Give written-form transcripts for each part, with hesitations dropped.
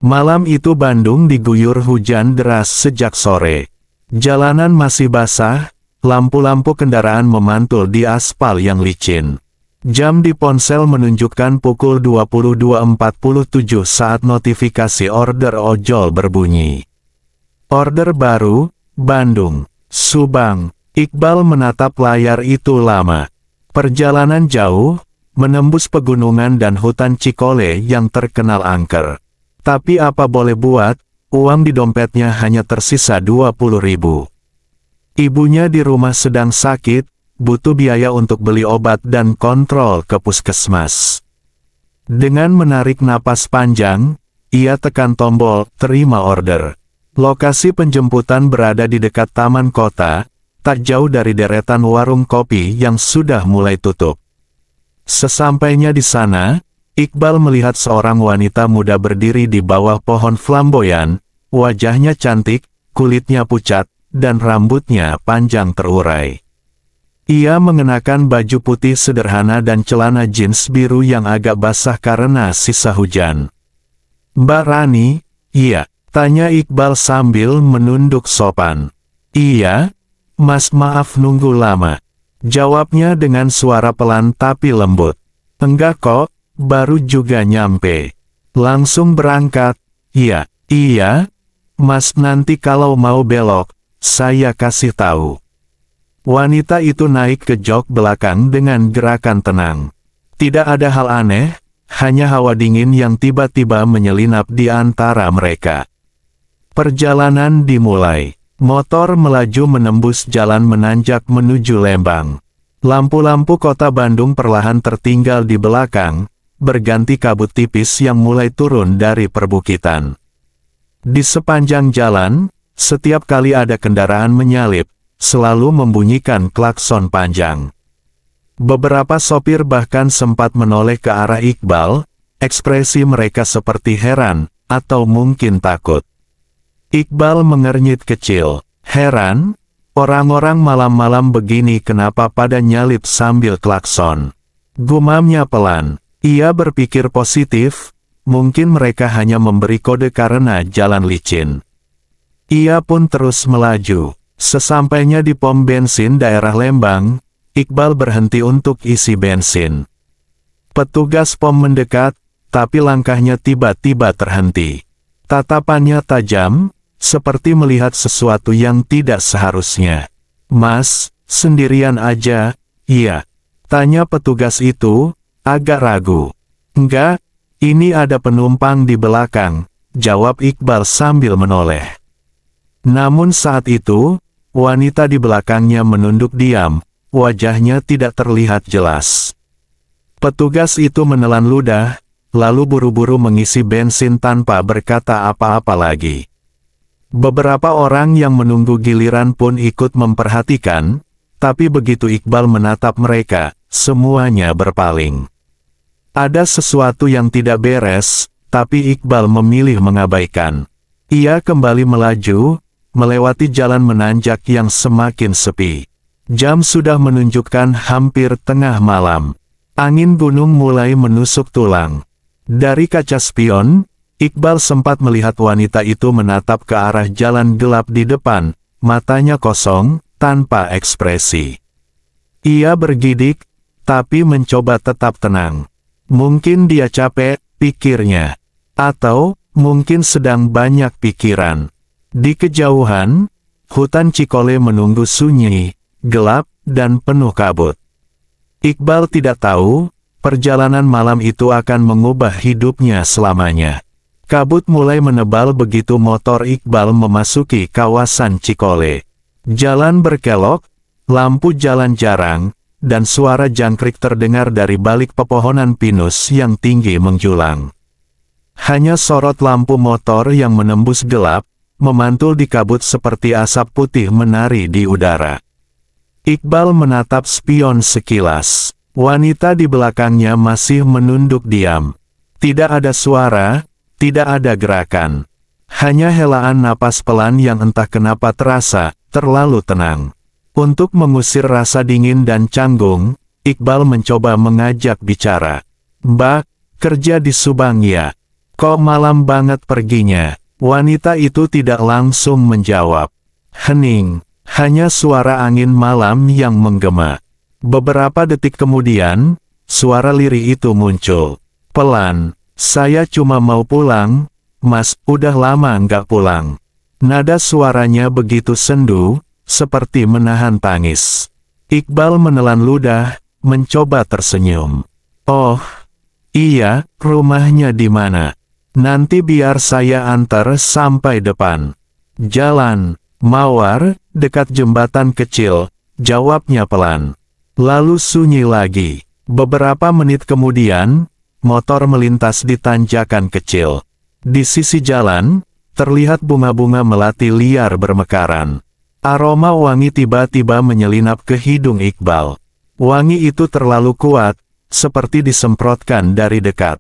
Malam itu Bandung diguyur hujan deras sejak sore. Jalanan masih basah, lampu-lampu kendaraan memantul di aspal yang licin. Jam di ponsel menunjukkan pukul 22.47 saat notifikasi order ojol berbunyi. Order baru, Bandung, Subang. Iqbal menatap layar itu lama. Perjalanan jauh, menembus pegunungan dan hutan Cikole yang terkenal angker. Tapi apa boleh buat, uang di dompetnya hanya tersisa 20.000. Ibunya di rumah sedang sakit, butuh biaya untuk beli obat dan kontrol ke puskesmas. Dengan menarik napas panjang, ia tekan tombol terima order. Lokasi penjemputan berada di dekat taman kota, tak jauh dari deretan warung kopi yang sudah mulai tutup. Sesampainya di sana, Iqbal melihat seorang wanita muda berdiri di bawah pohon flamboyan, wajahnya cantik, kulitnya pucat, dan rambutnya panjang terurai. Ia mengenakan baju putih sederhana dan celana jeans biru yang agak basah karena sisa hujan. "Mbak Rani?" "Iya," tanya Iqbal sambil menunduk sopan. "Iya, Mas, maaf nunggu lama," jawabnya dengan suara pelan tapi lembut. "Enggak kok, baru juga nyampe. Langsung berangkat?" Iya, Mas, nanti kalau mau belok, saya kasih tahu." Wanita itu naik ke jok belakang dengan gerakan tenang. Tidak ada hal aneh, hanya hawa dingin yang tiba-tiba menyelinap di antara mereka. Perjalanan dimulai. Motor melaju menembus jalan menanjak menuju Lembang. Lampu-lampu kota Bandung perlahan tertinggal di belakang, berganti kabut tipis yang mulai turun dari perbukitan. Di sepanjang jalan, setiap kali ada kendaraan menyalip, selalu membunyikan klakson panjang. Beberapa sopir bahkan sempat menoleh ke arah Iqbal, ekspresi mereka seperti heran, atau mungkin takut. Iqbal mengernyit kecil. Heran, orang-orang malam-malam begini kenapa pada nyalip sambil klakson. Gumamnya pelan. Ia berpikir positif, mungkin mereka hanya memberi kode karena jalan licin. Ia pun terus melaju. Sesampainya di pom bensin daerah Lembang, Iqbal berhenti untuk isi bensin. Petugas pom mendekat, tapi langkahnya tiba-tiba terhenti. Tatapannya tajam, seperti melihat sesuatu yang tidak seharusnya. "Mas, sendirian aja?" "Iya," tanya petugas itu, agak ragu. "Enggak, ini ada penumpang di belakang," jawab Iqbal sambil menoleh. Namun saat itu, wanita di belakangnya menunduk diam, wajahnya tidak terlihat jelas. Petugas itu menelan ludah, lalu buru-buru mengisi bensin tanpa berkata apa-apa lagi. Beberapa orang yang menunggu giliran pun ikut memperhatikan, tapi begitu Iqbal menatap mereka, semuanya berpaling. Ada sesuatu yang tidak beres, tapi Iqbal memilih mengabaikan. Ia kembali melaju, melewati jalan menanjak yang semakin sepi. Jam sudah menunjukkan hampir tengah malam. Angin gunung mulai menusuk tulang. Dari kaca spion, Iqbal sempat melihat wanita itu menatap ke arah jalan gelap di depan, matanya kosong, tanpa ekspresi. Ia bergidik, tapi mencoba tetap tenang. Mungkin dia capek, pikirnya. Atau, mungkin sedang banyak pikiran. Di kejauhan, hutan Cikole menunggu sunyi, gelap, dan penuh kabut. Iqbal tidak tahu, perjalanan malam itu akan mengubah hidupnya selamanya. Kabut mulai menebal begitu motor Iqbal memasuki kawasan Cikole. Jalan berkelok, lampu jalan jarang, dan suara jangkrik terdengar dari balik pepohonan pinus yang tinggi menjulang. Hanya sorot lampu motor yang menembus gelap, memantul di kabut seperti asap putih menari di udara. Iqbal menatap spion sekilas. Wanita di belakangnya masih menunduk diam. Tidak ada suara, tidak ada gerakan. Hanya helaan napas pelan yang entah kenapa terasa terlalu tenang. Untuk mengusir rasa dingin dan canggung, Iqbal mencoba mengajak bicara. "Mbak, kerja di Subang ya?" Kok malam banget perginya? Wanita itu tidak langsung menjawab. Hening, hanya suara angin malam yang menggema. Beberapa detik kemudian, suara lirih itu muncul. Pelan, saya cuma mau pulang, Mas, udah lama nggak pulang. Nada suaranya begitu sendu, seperti menahan tangis. Iqbal menelan ludah, mencoba tersenyum. Oh, iya, rumahnya di mana? Nanti biar saya antar sampai depan. Jalan, Mawar, dekat jembatan kecil, jawabnya pelan. Lalu sunyi lagi. Beberapa menit kemudian, motor melintas di tanjakan kecil. Di sisi jalan, terlihat bunga-bunga melati liar bermekaran. Aroma wangi tiba-tiba menyelinap ke hidung Iqbal. Wangi itu terlalu kuat, seperti disemprotkan dari dekat.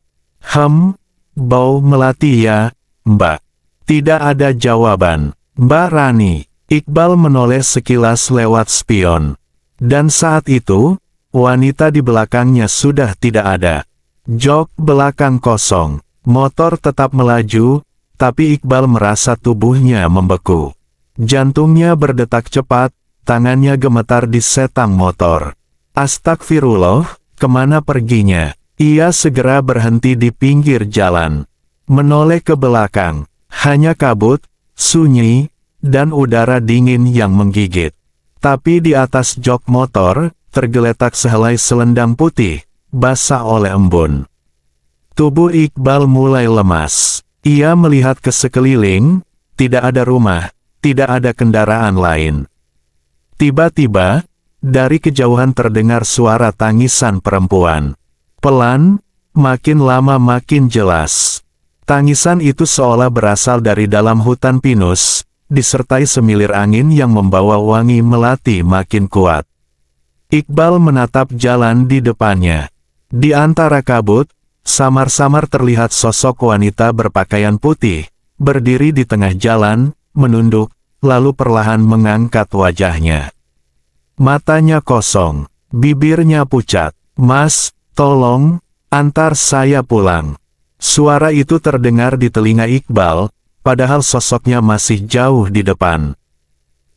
Bau melati ya, Mbak. Tidak ada jawaban. Mbak Rani. Iqbal menoleh sekilas lewat spion. Dan saat itu, wanita di belakangnya sudah tidak ada. Jok belakang kosong. Motor tetap melaju, tapi Iqbal merasa tubuhnya membeku. Jantungnya berdetak cepat, tangannya gemetar di setang motor. Astagfirullah, kemana perginya? Ia segera berhenti di pinggir jalan. Menoleh ke belakang, hanya kabut, sunyi, dan udara dingin yang menggigit. Tapi di atas jok motor, tergeletak sehelai selendang putih, basah oleh embun. Tubuh Iqbal mulai lemas. Ia melihat ke sekeliling, tidak ada rumah, tidak ada kendaraan lain. Tiba-tiba, dari kejauhan terdengar suara tangisan perempuan. Pelan, makin lama makin jelas. Tangisan itu seolah berasal dari dalam hutan pinus, disertai semilir angin yang membawa wangi melati makin kuat. Iqbal menatap jalan di depannya. Di antara kabut, samar-samar terlihat sosok wanita berpakaian putih, berdiri di tengah jalan, menunduk, lalu perlahan mengangkat wajahnya. Matanya kosong, bibirnya pucat. Mas, tolong, antar saya pulang. Suara itu terdengar di telinga Iqbal, padahal sosoknya masih jauh di depan.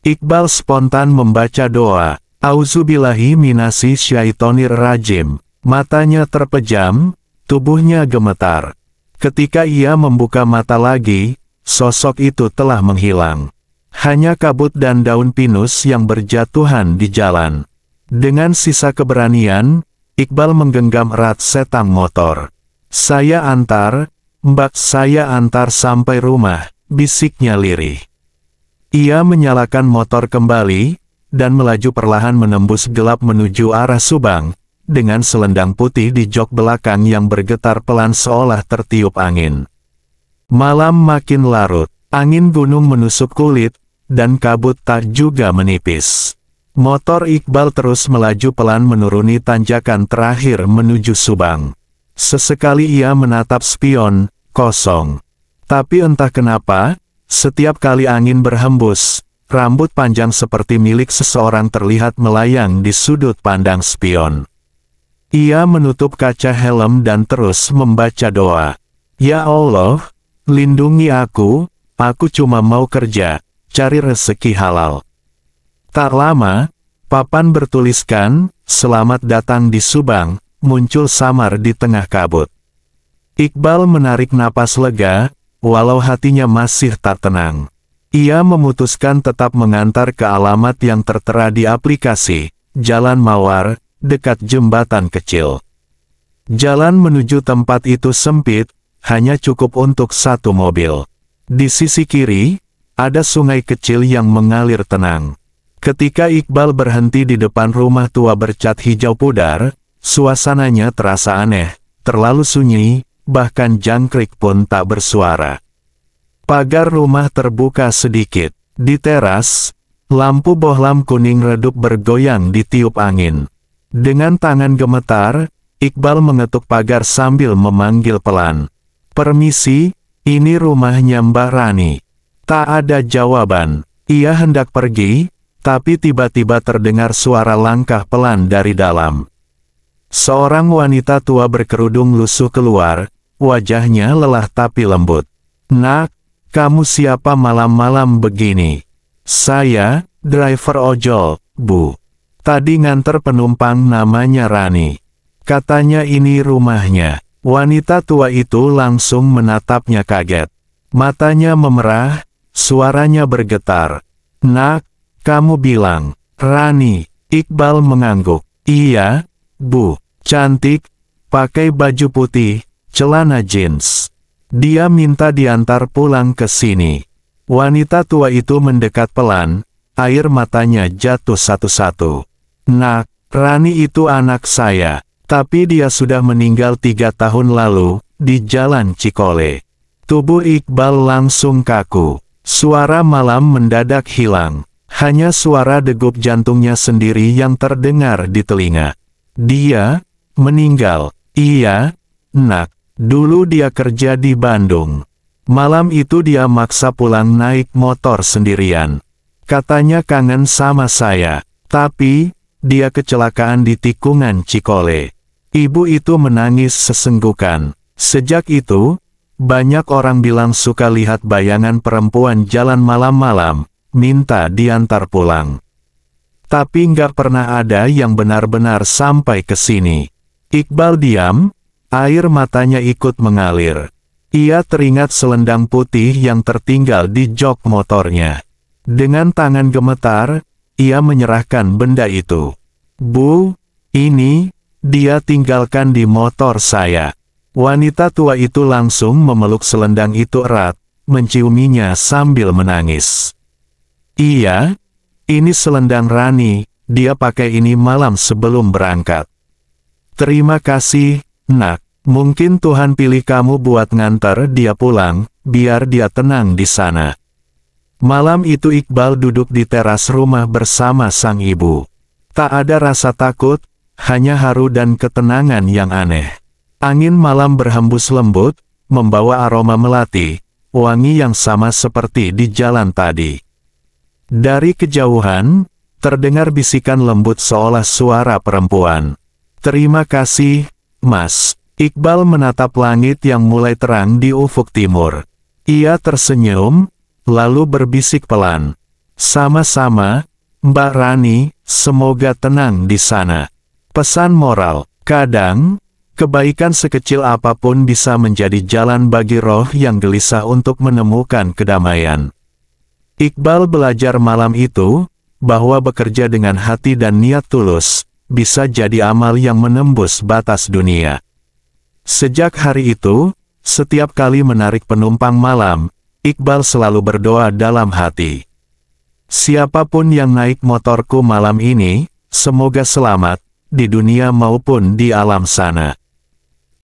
Iqbal spontan membaca doa, Auzubillahi minasy syaitonir rajim. Matanya terpejam, tubuhnya gemetar. Ketika ia membuka mata lagi, sosok itu telah menghilang. Hanya kabut dan daun pinus yang berjatuhan di jalan. Dengan sisa keberanian, Iqbal menggenggam erat setang motor. Saya antar, Mbak, saya antar sampai rumah, bisiknya lirih. Ia menyalakan motor kembali, dan melaju perlahan menembus gelap menuju arah Subang, dengan selendang putih di jok belakang yang bergetar pelan seolah tertiup angin. Malam makin larut, angin gunung menusuk kulit, dan kabut tak juga menipis. Motor Iqbal terus melaju pelan menuruni tanjakan terakhir menuju Subang. Sesekali ia menatap spion, kosong. Tapi entah kenapa, setiap kali angin berhembus, rambut panjang seperti milik seseorang terlihat melayang di sudut pandang spion. Ia menutup kaca helm dan terus membaca doa. Ya Allah, lindungi aku cuma mau kerja, cari rezeki halal. Tak lama, papan bertuliskan, "Selamat datang di Subang," muncul samar di tengah kabut. Iqbal menarik napas lega, walau hatinya masih tak tenang. Ia memutuskan tetap mengantar ke alamat yang tertera di aplikasi, Jalan Mawar, dekat jembatan kecil. Jalan menuju tempat itu sempit, hanya cukup untuk satu mobil. Di sisi kiri, ada sungai kecil yang mengalir tenang. Ketika Iqbal berhenti di depan rumah tua bercat hijau pudar, suasananya terasa aneh, terlalu sunyi, bahkan jangkrik pun tak bersuara. Pagar rumah terbuka sedikit. Di teras, lampu bohlam kuning redup bergoyang ditiup angin. Dengan tangan gemetar, Iqbal mengetuk pagar sambil memanggil pelan. "Permisi, ini rumahnya Mbak Rani." Tak ada jawaban. Ia hendak pergi, tapi tiba-tiba terdengar suara langkah pelan dari dalam. Seorang wanita tua berkerudung lusuh keluar, wajahnya lelah tapi lembut. "Nak, kamu siapa malam-malam begini?" "Saya, driver ojol, Bu. Tadi nganter penumpang namanya Rani. Katanya ini rumahnya." Wanita tua itu langsung menatapnya kaget. Matanya memerah, suaranya bergetar. "Nak, kamu bilang, Rani?" Iqbal mengangguk. "Iya, Bu. Cantik, pakai baju putih, celana jeans. Dia minta diantar pulang ke sini." Wanita tua itu mendekat pelan, air matanya jatuh satu-satu. "Nak, Rani itu anak saya. Tapi dia sudah meninggal 3 tahun lalu, di Jalan Cikole." Tubuh Iqbal langsung kaku. Suara malam mendadak hilang. Hanya suara degup jantungnya sendiri yang terdengar di telinga. "Dia meninggal?" "Iya, Nak. Dulu dia kerja di Bandung. Malam itu dia maksa pulang naik motor sendirian. Katanya kangen sama saya. Tapi dia kecelakaan di tikungan Cikole." Ibu itu menangis sesenggukan. Sejak itu, banyak orang bilang suka lihat bayangan perempuan jalan malam-malam, minta diantar pulang. Tapi nggak pernah ada yang benar-benar sampai ke sini. Iqbal diam, air matanya ikut mengalir. Ia teringat selendang putih yang tertinggal di jok motornya. Dengan tangan gemetar, ia menyerahkan benda itu. "Bu, ini, dia tinggalkan di motor saya." Wanita tua itu langsung memeluk selendang itu erat, menciuminya sambil menangis. "Iya, ini selendang Rani, dia pakai ini malam sebelum berangkat." "Terima kasih, Nak. Mungkin Tuhan pilih kamu buat nganter dia pulang, biar dia tenang di sana." Malam itu Iqbal duduk di teras rumah bersama sang ibu. Tak ada rasa takut, hanya haru dan ketenangan yang aneh. Angin malam berhembus lembut, membawa aroma melati, wangi yang sama seperti di jalan tadi. Dari kejauhan, terdengar bisikan lembut seolah suara perempuan. "Terima kasih, Mas." Iqbal menatap langit yang mulai terang di ufuk timur. Ia tersenyum, lalu berbisik pelan. "Sama-sama, Mbak Rani, semoga tenang di sana." Pesan moral, kadang, kebaikan sekecil apapun bisa menjadi jalan bagi roh yang gelisah untuk menemukan kedamaian. Iqbal belajar malam itu, bahwa bekerja dengan hati dan niat tulus, bisa jadi amal yang menembus batas dunia. Sejak hari itu, setiap kali menarik penumpang malam, Iqbal selalu berdoa dalam hati. "Siapapun yang naik motorku malam ini, semoga selamat, di dunia maupun di alam sana."